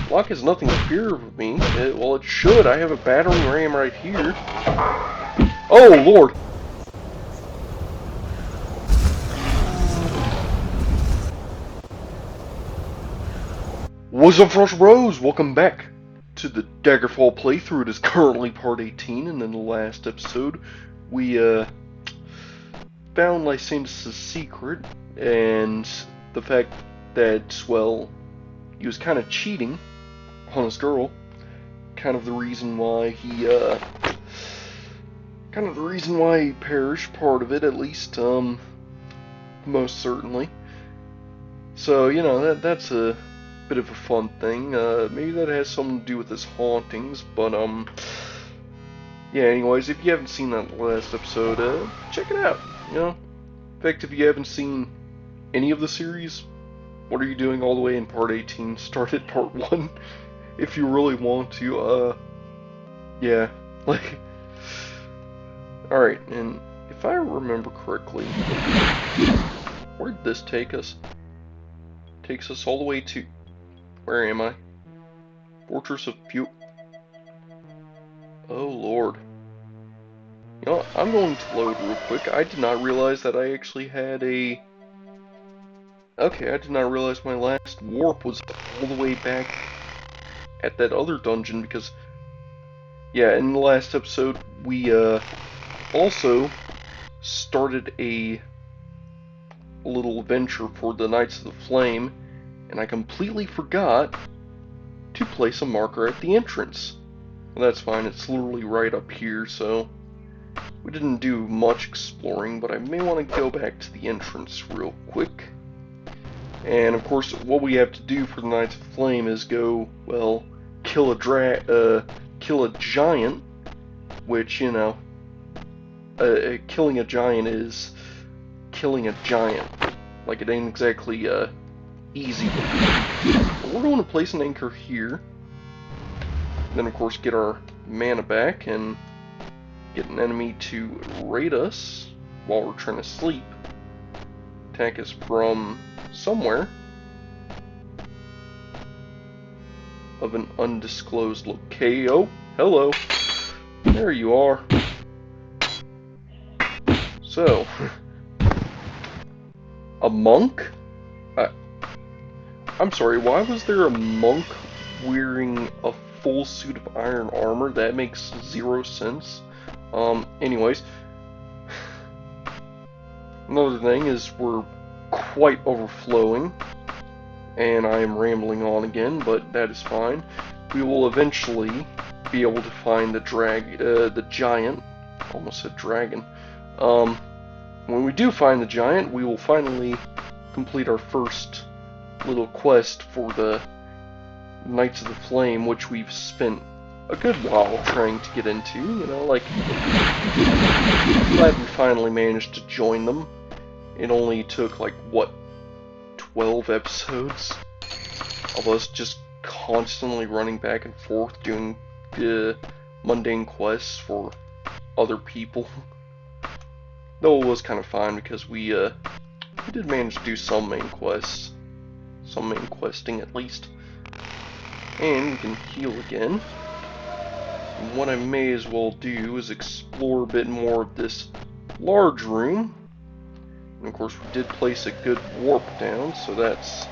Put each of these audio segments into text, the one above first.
Block has nothing to fear of me. Well, it should. I have a battering ram right here. Oh, Lord! What's up, Frost Bros? Welcome back to the Daggerfall playthrough. It is currently part 18, and in the last episode, we, found Lysander's secret, and the fact that, well, he was kind of cheating on his girl. Kind of the reason why he perished, part of it at least, most certainly. So, you know, that's a bit of a fun thing. Maybe that has something to do with his hauntings, but, yeah, anyways, if you haven't seen that last episode, check it out, you know? In fact, if you haven't seen any of the series, what are you doing all the way in part 18? Start at part 1, if you really want to, yeah, like, alright, and if I remember correctly, where'd this take us? Takes us all the way to, where am I? Fortress of Fu... Oh, Lord. You know what? I'm going to load real quick. I did not realize that I actually had a... Okay, I did not realize my last warp was all the way back at that other dungeon, because... Yeah, in the last episode, we, also started a little adventure for the Knights of the Flame, and I completely forgot to place a marker at the entrance. Well, that's fine, it's literally right up here, so we didn't do much exploring, but I may want to go back to the entrance real quick. And of course, what we have to do for the Knights of the Flame is go, well, kill a giant, which, you know, killing a giant is killing a giant. Like, it ain't exactly, easy. But we're going to place an anchor here. Then, of course, get our mana back and get an enemy to raid us while we're trying to sleep. Attack us from somewhere of an undisclosed location. Oh, hello. There you are. So, a monk? I'm sorry, why was there a monk wearing a full suit of iron armor? That makes zero sense. Anyways. Another thing is we're quite overflowing, and I am rambling on again, but that is fine. We will eventually be able to find the giant. Almost said dragon. When we do find the giant, we will finally complete our first little quest for the Knights of the Flame, which we've spent a good while trying to get into, you know, like, glad we finally managed to join them. It only took, like, what, 12 episodes of us just constantly running back and forth doing mundane quests for other people. Though it was kind of fun because we did manage to do some main quests. Some main questing, at least. And we can heal again. And what I may as well do is explore a bit more of this large room. And of course we did place a good warp down, so that's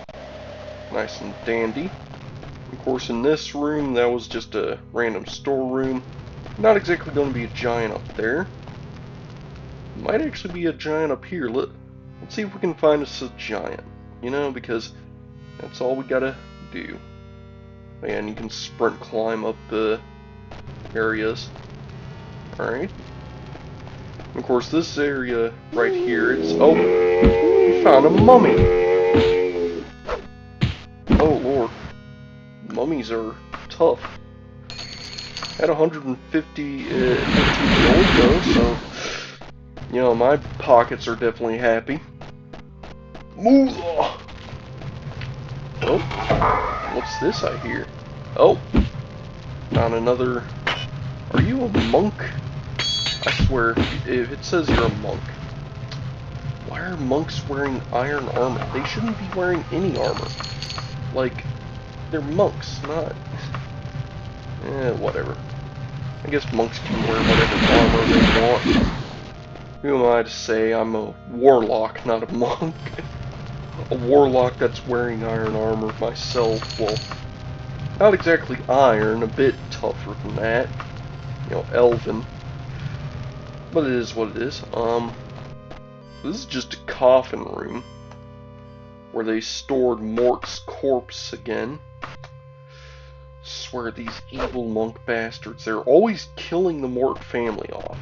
nice and dandy. Of course in this room, that was just a random storeroom. Not exactly going to be a giant up there. Might actually be a giant up here. Let's see if we can find us a giant. You know, because that's all we gotta do. And you can sprint climb up the areas. Alright. Of course, this area right here, it's... Oh! We found a mummy! Oh, Lord. Mummies are tough. At 150 gold, though, so... You know, my pockets are definitely happy. Move! Oh, what's this I hear? Oh, not another... Are you a monk? I swear, if it says you're a monk, why are monks wearing iron armor? They shouldn't be wearing any armor. Like, they're monks, not... whatever. I guess monks can wear whatever armor they want. Who am I to say I'm a warlock, not a monk? A warlock that's wearing iron armor myself. Well, not exactly iron, a bit tougher than that. You know, elven. But it is what it is. This is just a coffin room where they stored Mort's corpse again. Swear these evil monk bastards, they're always killing the Mort family off.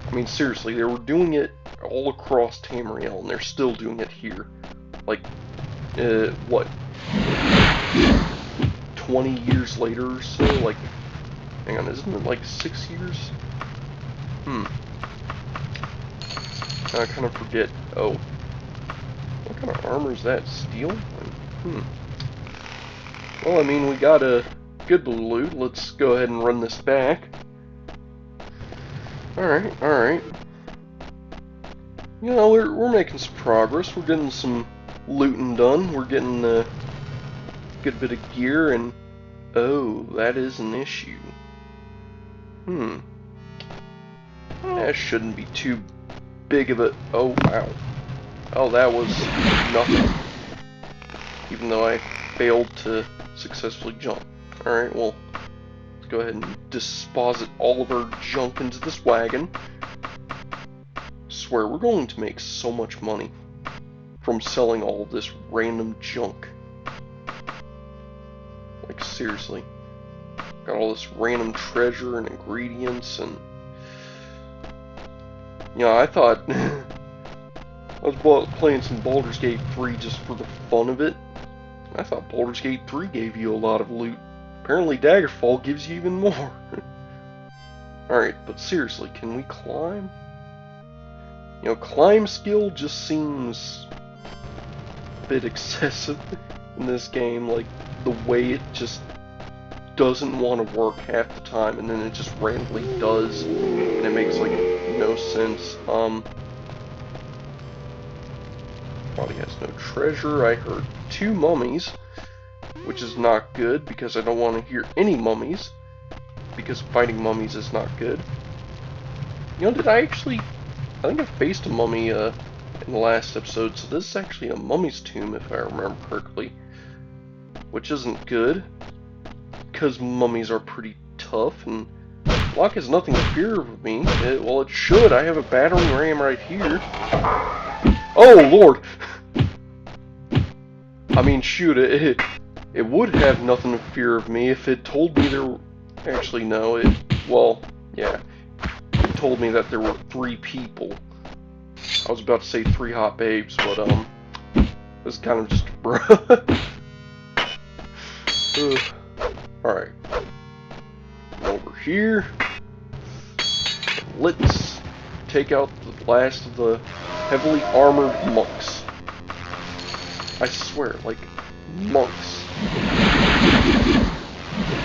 I mean, seriously, they were doing it all across Tamriel, and they're still doing it here. Like, what? 20 years later or so? Like, hang on, isn't it like 6 years? I kind of forget. Oh. What kind of armor is that? Steel? Well, I mean, we got a good bit of loot. Let's go ahead and run this back. Alright, alright. You know, we're making some progress. We're getting some looting done. We're getting a good bit of gear, and oh, that is an issue. That shouldn't be too big of a... Oh, wow. Oh, that was nothing. Even though I failed to successfully jump. Alright, well, let's go ahead and deposit all of our junk into this wagon. Swear, we're going to make so much money from selling all of this random junk. Like, seriously. Got all this random treasure and ingredients and... You know, I thought... I was playing some Baldur's Gate 3 just for the fun of it. I thought Baldur's Gate 3 gave you a lot of loot. Apparently Daggerfall gives you even more. Alright, but seriously, can we climb? You know, climb skill just seems a bit excessive in this game. Like, the way it just doesn't want to work half the time, and then it just randomly does, and it makes, like, no sense. Body has no treasure. I heard 2 mummies, which is not good, because I don't want to hear any mummies, because fighting mummies is not good. You know, I think I faced a mummy in the last episode, so this is actually a mummy's tomb, if I remember correctly, which isn't good, because mummies are pretty tough, and Locke has nothing to fear of me. Well, it should. I have a battering ram right here. Oh, Lord! I mean, shoot, it would have nothing to fear of me if it told me there were... Actually, no, well, yeah. It told me that there were 3 people. I was about to say 3 hot babes, but, this is kind of just Alright. Over here. Let's take out the last of the heavily armored monks. I swear, like, monks.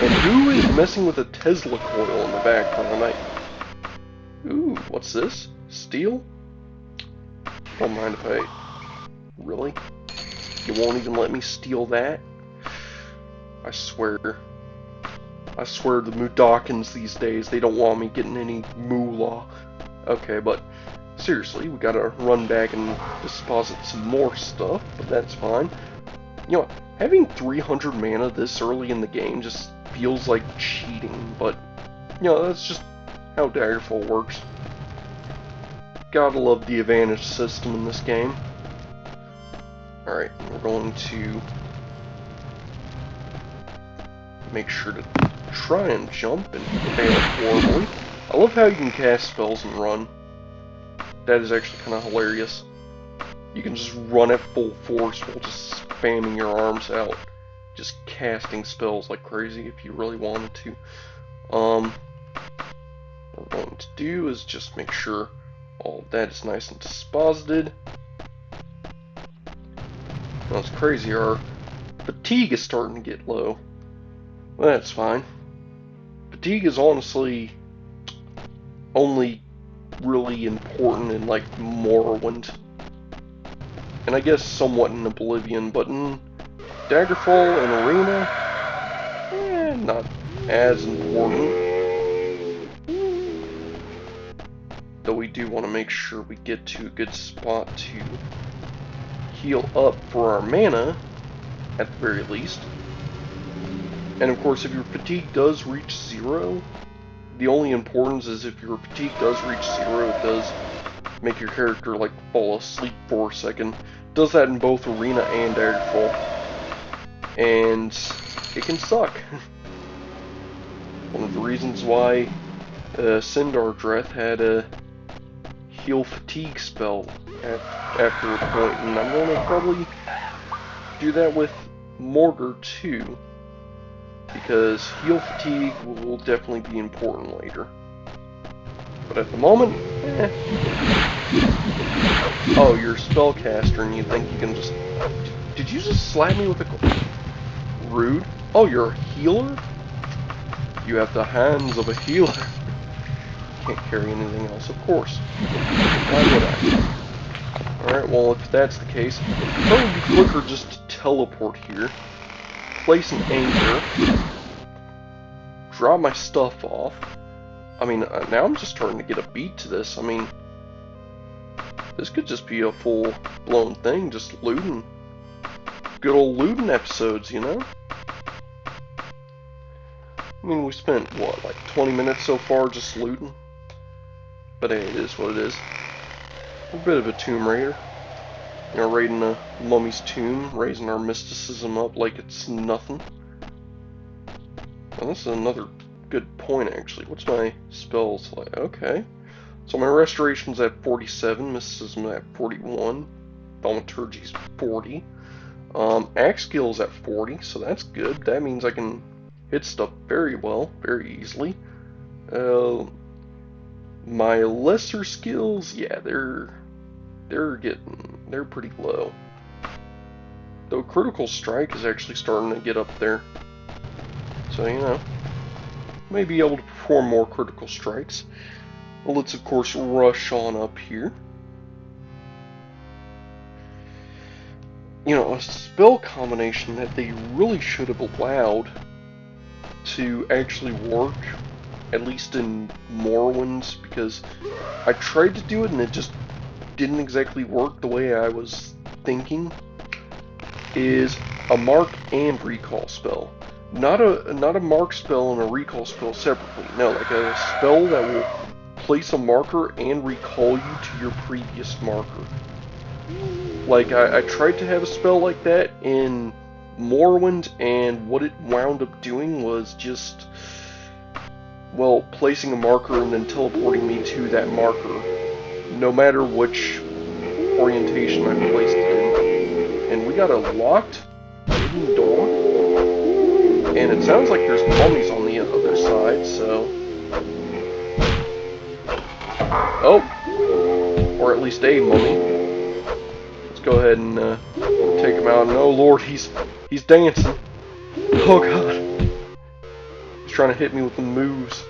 And who is messing with a Tesla coil in the background? Ooh, what's this? Steel? Don't mind if I... Really? You won't even let me steal that? I swear the Mudokons these days, they don't want me getting any moolah. Okay, but seriously, we gotta run back and deposit some more stuff, but that's fine. You know, having 300 mana this early in the game just feels like cheating, but, you know, that's just how Daggerfall works. Gotta love the advantage system in this game. Alright, we're going to make sure to try and jump and fail horribly. I love how you can cast spells and run. That is actually kind of hilarious. You can just run at full force while just spamming your arms out. Just casting spells like crazy if you really wanted to. What we're going to do is just make sure all of that is nice and disposited. Now it's crazy, our fatigue is starting to get low. Well, that's fine. Fatigue is honestly only really important in, like, Morrowind. And I guess somewhat in Oblivion, but in Daggerfall and Arena, not as important. Though we do want to make sure we get to a good spot to heal up for our mana, at the very least. And of course, if your fatigue does reach 0, the only importance is if your fatigue does reach 0, it does make your character like fall asleep for a second. It does that in both Arena and Daggerfall. And it can suck. One of the reasons why Sindardrath had a heal fatigue spell after a point, and I'm going to probably do that with Mortar too, because heal fatigue will definitely be important later. But at the moment, Oh, you're a spellcaster and you think you can just... Did you just slap me with a... Rude. Oh, you're a healer? You have the hands of a healer. Can't carry anything else, of course. Why would I? Alright, well, if that's the case, it'd probably be quicker just to teleport here, place an anchor, drop my stuff off. I mean, now I'm just starting to get a beat to this. I mean, this could just be a full-blown thing, just looting. Good old looting episodes, you know? I mean, we spent, what, like 20 minutes so far just looting? But hey, it is what it is. We're a bit of a Tomb Raider. You know, raiding a mummy's tomb, raising our mysticism up like it's nothing. Well, this is another good point, actually. What's my spells like? Okay. So my restoration's at 47, mysticism at 41, thaumaturgy's 40. Axe skill's at 40, so that's good. That means I can hit stuff very well, very easily. My lesser skills, yeah, they're pretty low. Though critical strike is actually starting to get up there. So, you know, may be able to perform more critical strikes. Well, let's of course rush on up here. You know, a spell combination that they really should have allowed to actually work, at least in Morrowind's, because I tried to do it and it just didn't exactly work the way I was thinking, is a mark and recall spell. Not a mark spell and a recall spell separately. No, like a spell that will place a marker and recall you to your previous marker. Like, I tried to have a spell like that in Morrowind, and what it wound up doing was just, well, placing a marker and then teleporting me to that marker, no matter which orientation I placed it in. And we got a locked hidden door, and it sounds like there's mummies on the other side, so... Oh! Or at least a mummy. Let's go ahead and take him out. No, Lord, he's dancing. Oh, God. He's trying to hit me with the moves.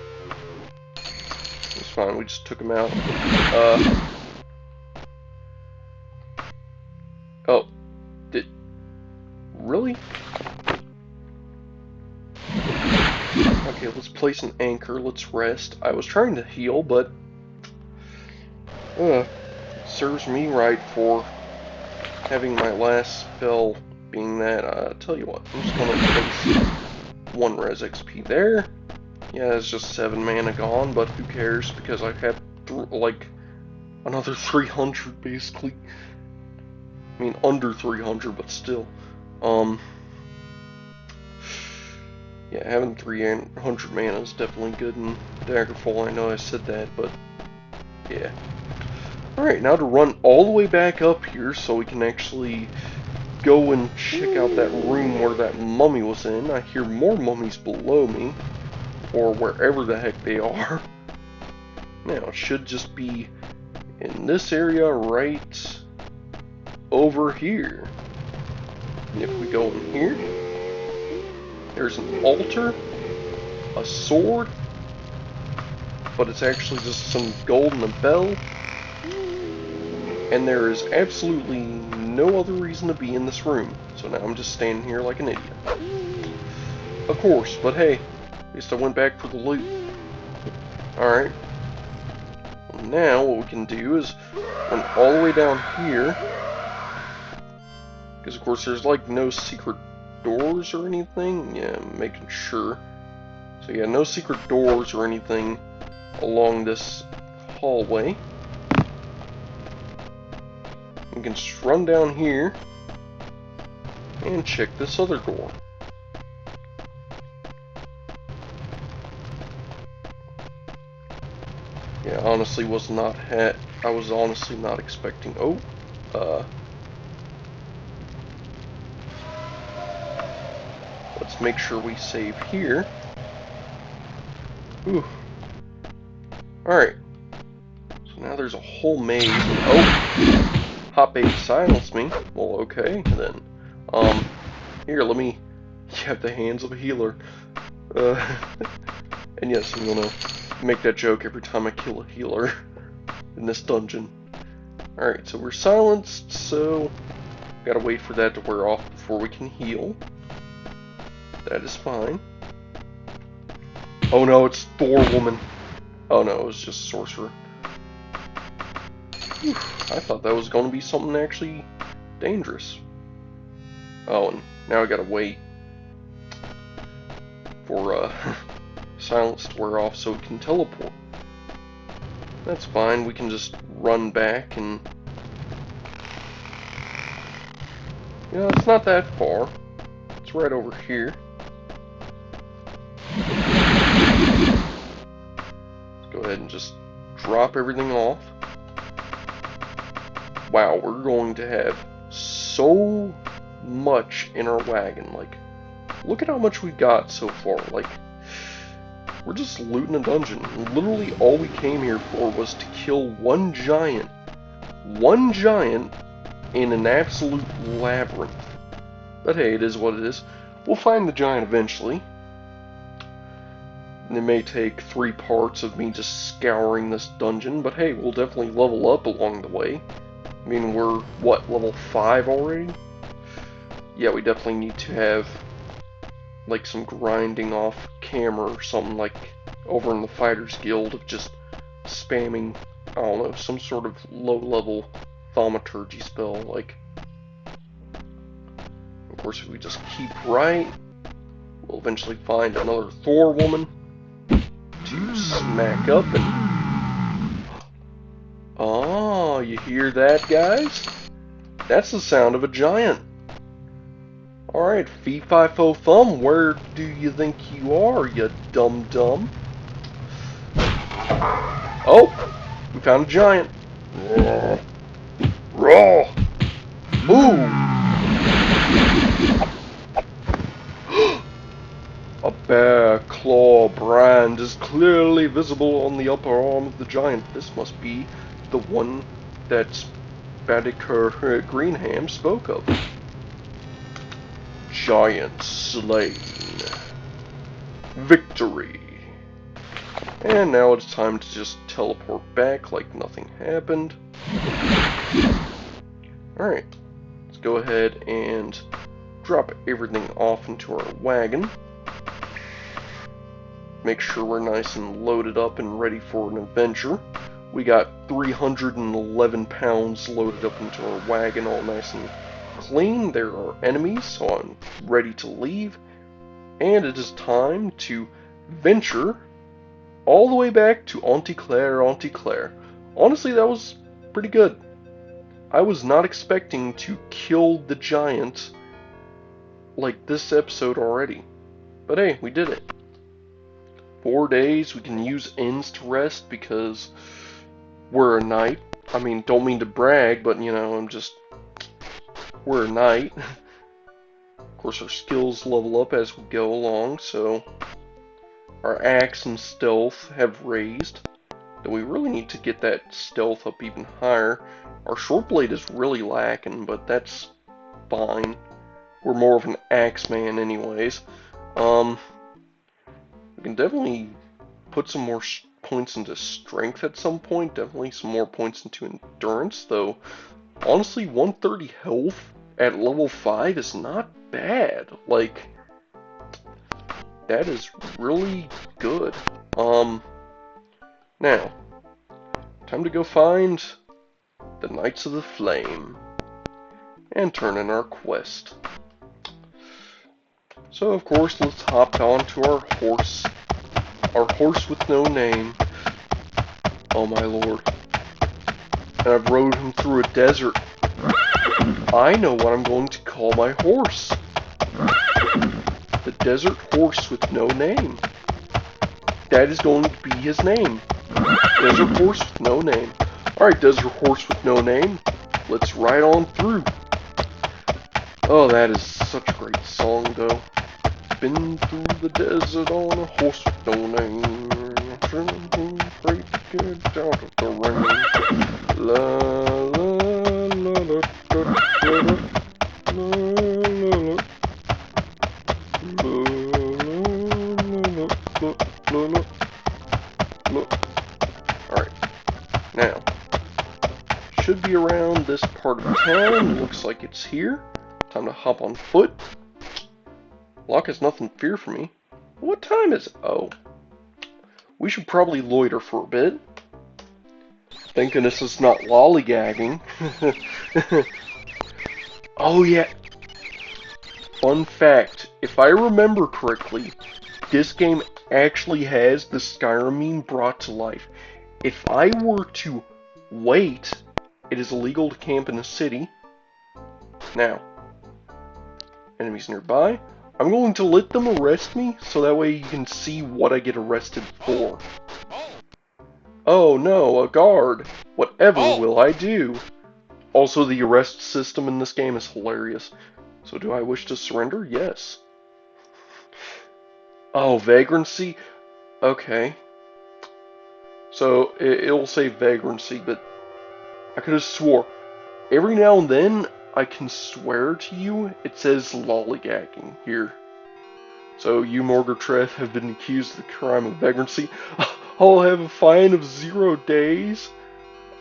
It's fine, we just took him out. Oh. Really? Okay, let's place an anchor. Let's rest. I was trying to heal, but... it serves me right for having my last spell being that. Tell you what, I'm just going to place 1 res XP there. Yeah, it's just 7 mana gone, but who cares, because I have, like, another 300, basically. I mean, under 300, but still. Yeah, having 300 mana is definitely good in Daggerfall. I know I said that, but yeah. Alright, now to run all the way back up here so we can actually go and check out that room where that mummy was in. I hear more mummies below me, or wherever the heck they are. Now, it should just be in this area right over here. And if we go in here, there's an altar, a sword, but it's actually just some gold and a bell. And there is absolutely no other reason to be in this room. So now I'm just standing here like an idiot. Of course, but hey, at least I went back for the loot. Alright. Now, what we can do is run all the way down here. Because, of course, there's, like, no secret doors or anything. Yeah, I'm making sure. So, yeah, no secret doors or anything along this hallway. We can just run down here and check this other door. Yeah, honestly I was honestly not expecting. Let's make sure we save here. Ooh. Alright. So now there's a whole maze. Oh! Hot baby silenced me. Well, okay, then. Here, let me... You have the hands of a healer. And yes, I'm gonna make that joke every time I kill a healer in this dungeon. Alright, so we're silenced, so... Gotta wait for that to wear off before we can heal. That is fine. Oh no, it's Thor Woman. Oh no, it was just Sorcerer. Whew, I thought that was going to be something actually dangerous. Oh, and now I gotta wait for silence to wear off so we can teleport. That's fine, we can just run back and... You know, it's not that far. It's right over here. Let's go ahead and just drop everything off. Wow, we're going to have so much in our wagon. Like, look at how much we got so far. Like, we're just looting a dungeon. Literally all we came here for was to kill one giant. One giant in an absolute labyrinth. But hey, it is what it is. We'll find the giant eventually. And it may take 3 parts of me just scouring this dungeon, but hey, we'll definitely level up along the way. I mean, we're, what, level 5 already? Yeah, we definitely need to have, like, some grinding off camera or something, like over in the Fighters Guild of just spamming, I don't know, some sort of low-level thaumaturgy spell, like... Of course, if we just keep right, we'll eventually find another Thor Woman to smack up and... Oh, you hear that, guys? That's the sound of a giant. Alright, fee-fi-fo-thum, where do you think you are, you dum-dum? Oh! We found a giant. Raw! Ooh! A bear claw brand is clearly visible on the upper arm of the giant. This must be the one that Bandicoot Greenham spoke of. Giant slain. Victory. And now it's time to just teleport back like nothing happened. Alright, let's go ahead and drop everything off into our wagon. Make sure we're nice and loaded up and ready for an adventure. We got 311 pounds loaded up into our wagon, all nice and clean. There are enemies, so I'm ready to leave. And it is time to venture all the way back to Auntie Claire, Auntie Claire. Honestly, that was pretty good. I was not expecting to kill the giant like this episode already. But hey, we did it. 4 days, we can use inns to rest because we're a knight. I mean, don't mean to brag, but you know, we're a knight. Of course, our skills level up as we go along, so our axe and stealth have raised. Though we really need to get that stealth up even higher. Our short blade is really lacking, but that's fine. We're more of an axe man anyways. We can definitely put some more points into strength at some point. Definitely some more points into endurance, though. Honestly, 130 health at level 5 is not bad. Like, That is really good. Now, time to go find the Knights of the Flame and turn in our quest. So, of course, let's hop on to our horse with no name. Oh my lord. And I've rode him through a desert. I know what I'm going to call my horse. The desert horse with no name. That is going to be his name. Desert horse with no name. Alright, desert horse with no name. Let's ride on through. Oh, that is such a great song, though. Been through the desert on a horse with no name. Afraid to get out of the rain. La la la la da, da, da. La la la. La la la. Alright. Now. Should be around this part of town. Looks like it's here. Time to hop on foot. Locke has nothing to fear for me. What time is it? Oh. We should probably loiter for a bit. Thank goodness it's not lollygagging. Oh yeah. Fun fact. If I remember correctly, this game actually has the Skyrim meme brought to life. If I were to wait, it is illegal to camp in a city. Now, enemies nearby. I'm going to let them arrest me, so that way you can see what I get arrested for. Oh no, a guard! Whatever will I do? Also, the arrest system in this game is hilarious. So do I wish to surrender? Yes. Oh, vagrancy? Okay. So, it'll say vagrancy, but I could have swore. Every now and then, I can swear to you, it says lollygagging here. So, you, Morgertreth, have been accused of the crime of vagrancy. I'll have a fine of 0 days.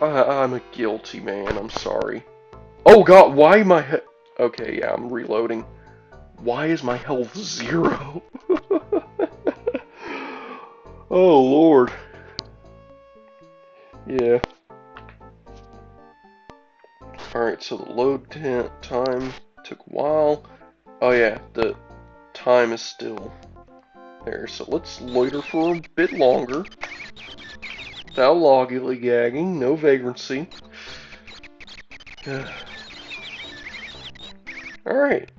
I'm a guilty man, I'm sorry. Oh god, why my he- Okay, yeah, I'm reloading. Why is my health 0? Oh lord. Yeah. Alright, so the load time took a while. Oh yeah, the time is still there. So let's loiter for a bit longer. Without lollygagging, no vagrancy. Alright.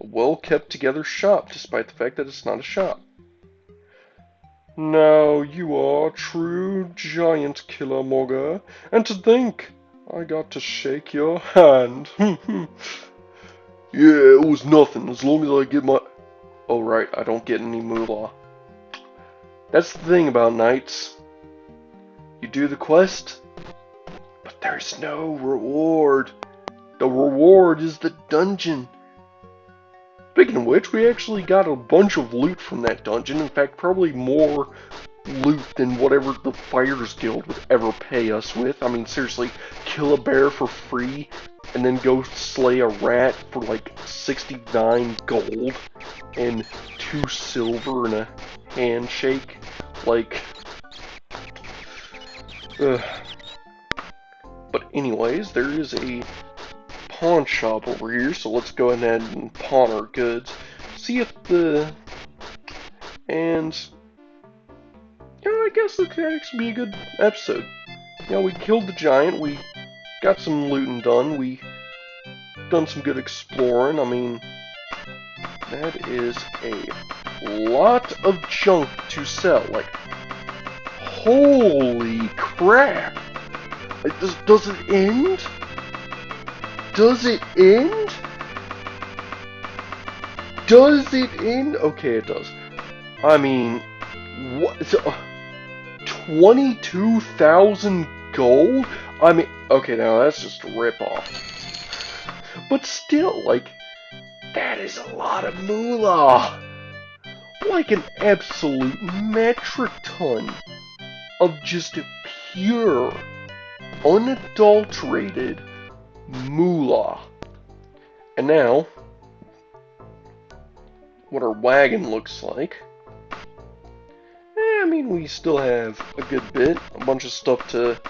A well kept together shop, despite the fact that it's not a shop. Now you are a true giant killer, Mogger. And to think, I got to shake your hand. Yeah, it was nothing, as long as I get my... Oh right, I don't get any moolah. That's the thing about knights. You do the quest, but there's no reward. The reward is the dungeon. Speaking of which, we actually got a bunch of loot from that dungeon. In fact, probably more loot than whatever the Fighters Guild would ever pay us with. I mean, seriously, kill a bear for free, and then go slay a rat for like 69 gold, and 2 silver and a handshake. Like, ugh. But anyways, there is a pawn shop over here, so let's go ahead and pawn our goods. See if the... And... You know, I guess this could actually be a good episode. You know, we killed the giant, we got some looting done, we done some good exploring. I mean, that is a lot of junk to sell. Like, holy crap! Like, does it end? Does it end? Does it end? Okay, it does. I mean, what? 22,000 gold? I mean, okay, now that's just a ripoff. But still, like, that is a lot of moolah. Like an absolute metric ton of just pure, unadulterated moolah. And now, what our wagon looks like. I mean, we still have a good bit, a bunch of stuff to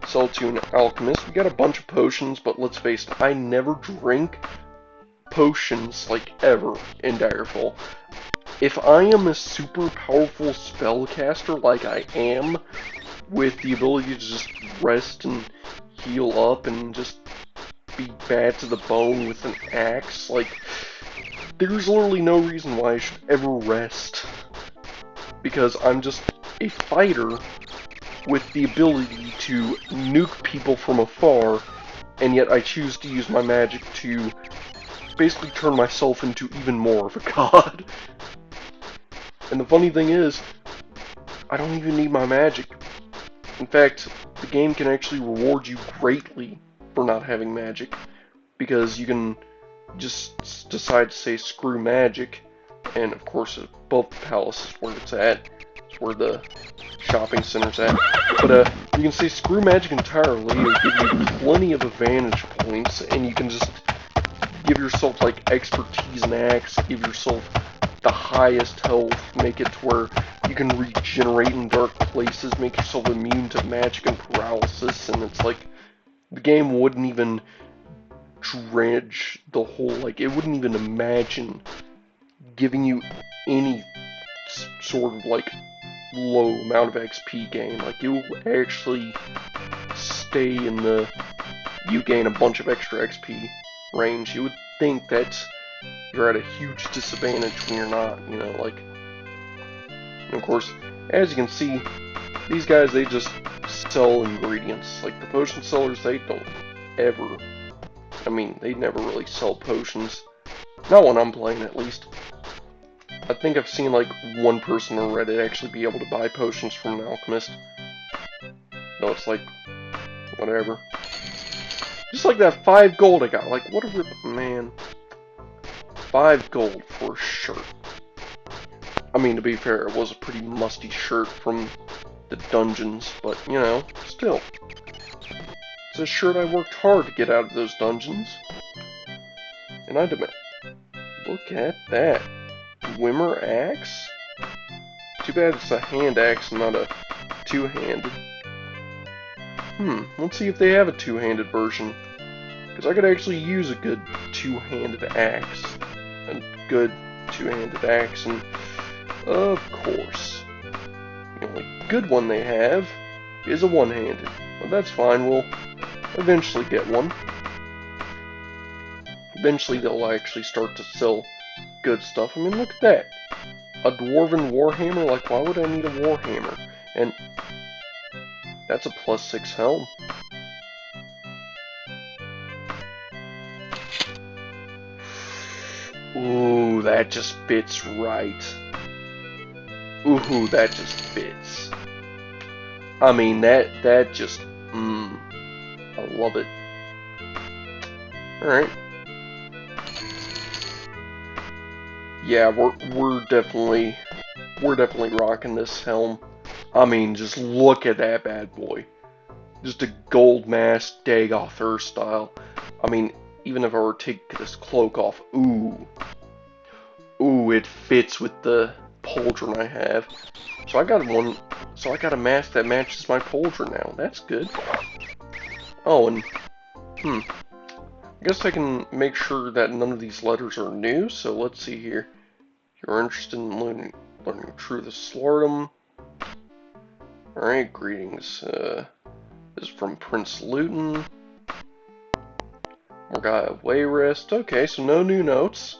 sell to an alchemist. We got a bunch of potions, but let's face it, I never drink potions, like, ever in Daggerfall. If I am a super powerful spellcaster like I am, with the ability to just rest and heal up and just be bad to the bone with an axe, like, there's literally no reason why I should ever rest. Because I'm just a fighter with the ability to nuke people from afar, and yet I choose to use my magic to basically turn myself into even more of a god. And the funny thing is, I don't even need my magic. In fact, the game can actually reward you greatly for not having magic, because you can just decide to say screw magic, and of course above the palace is where it's at. It's where the shopping center's at. But you can say screw magic entirely, it'll give you plenty of advantage points, and you can just give yourself like expertise in axe, give yourself the highest health, make it to where you can regenerate in dark places, make yourself immune to magic and paralysis, and it's like the game wouldn't even dredge the whole, like, it wouldn't even imagine giving you any sort of like low amount of XP gain. Like, you actually stay in the you gain a bunch of extra XP range. You would think that you're at a huge disadvantage when you're not, you know, like. And of course, as you can see, these guys, they just sell ingredients. Like, the potion sellers, they don't ever, I mean, they never really sell potions. Not when I'm playing, at least. I think I've seen, like, one person on Reddit actually be able to buy potions from an alchemist. No, it's like, whatever. Just like that 5 gold I got. Like, what a rip, man. 5 gold for a shirt. I mean, to be fair, it was a pretty musty shirt from the dungeons, but, you know, still. It's a shirt I worked hard to get out of those dungeons. And I demand. Look at that. Wimmer axe? Too bad it's a hand axe, not a two-handed. Let's see if they have a two-handed version. Because I could actually use a good two-handed axe. A good two-handed axe, and of course, the only good one they have is a one-handed. But that's fine, we'll eventually get one. Eventually they'll actually start to sell good stuff. I mean, look at that. A dwarven warhammer? Like, why would I need a warhammer? And that's a +6 helm. Ooh, that just fits right. Ooh, that just fits. I mean, that just, I love it. Alright. Yeah, we're definitely rocking this helm. I mean, just look at that bad boy. Just a gold mask Daggerfall style. I mean, even if I were to take this cloak off, ooh, it fits with the pauldron I have. So I got a mask that matches my pauldron now. That's good. Oh, and I guess I can make sure that none of these letters are new. So let's see here. You're interested in learning Truth of Slaughterdom. Alright, greetings. This is from Prince Luton. More guy of Wayrest. Okay, so no new notes.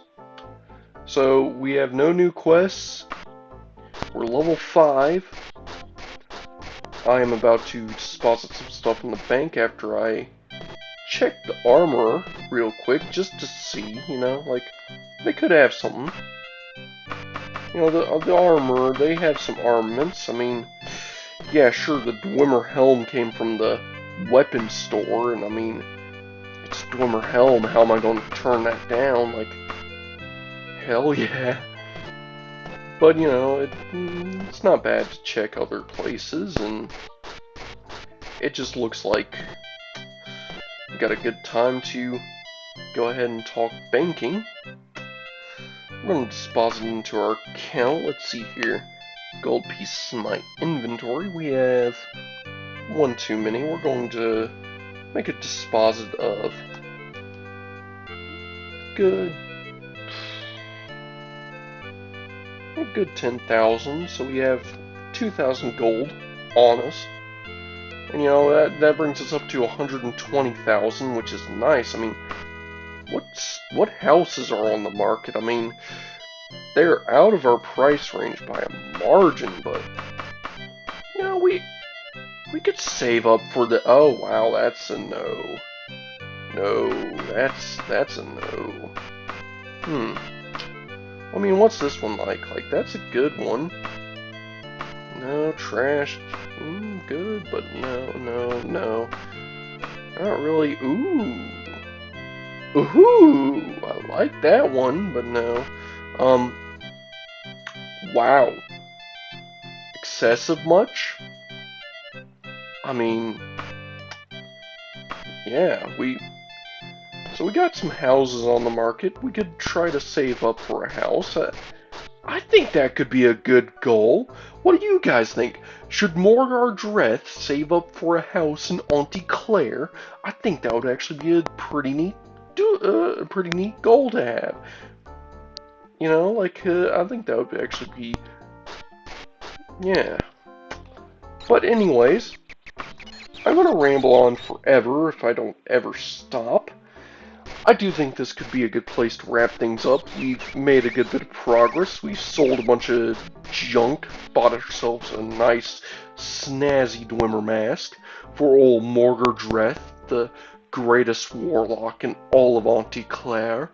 So we have no new quests. We're level 5. I am about to deposit some stuff in the bank after I check the armor real quick, just to see, you know, like, they could have something. You know, the armor, they have some armaments. I mean, yeah, sure, the Dwemer helm came from the weapons store, and I mean, it's Dwemer helm, how am I going to turn that down? Like, hell yeah. But, you know, it's not bad to check other places, and it just looks like we got a good time to go ahead and talk banking. We're going to deposit it into our account. Let's see here. Gold pieces in my inventory. We have one too many. We're going to make a deposit of good a good 10,000. So we have 2,000 gold on us. And that brings us up to 120,000, which is nice. I mean, what houses are on the market? I mean, they're out of our price range by a margin, but we could save up for the. Oh wow, that's a no. No, that's a no. I mean, what's this one like? Like, that's a good one. No, trash. Good, but no. Not really. Ooh, I like that one, but no. Um, wow. Excessive much? I mean, yeah, so we got some houses on the market. We could try to save up for a house. I think that could be a good goal. What do you guys think? Should Morgar Dreth save up for a house in Auntie Claire? I think that would actually be a pretty neat goal to have. I think that would actually be, yeah. But anyways, I'm gonna ramble on forever if I don't ever stop. I do think this could be a good place to wrap things up. We've made a good bit of progress. We sold a bunch of junk, bought ourselves a nice, snazzy Dwemer mask for old Morgar Dreth, the greatest warlock in all of Auntie Claire.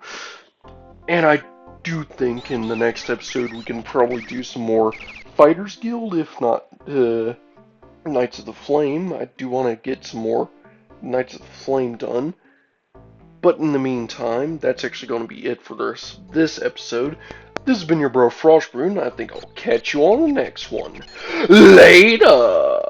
And I do think in the next episode we can probably do some more Fighters Guild, if not Knights of the Flame. I do want to get some more Knights of the Flame done. But in the meantime, that's actually going to be it for this episode. This has been your bro Frostbrew, and I think I'll catch you on the next one. Later!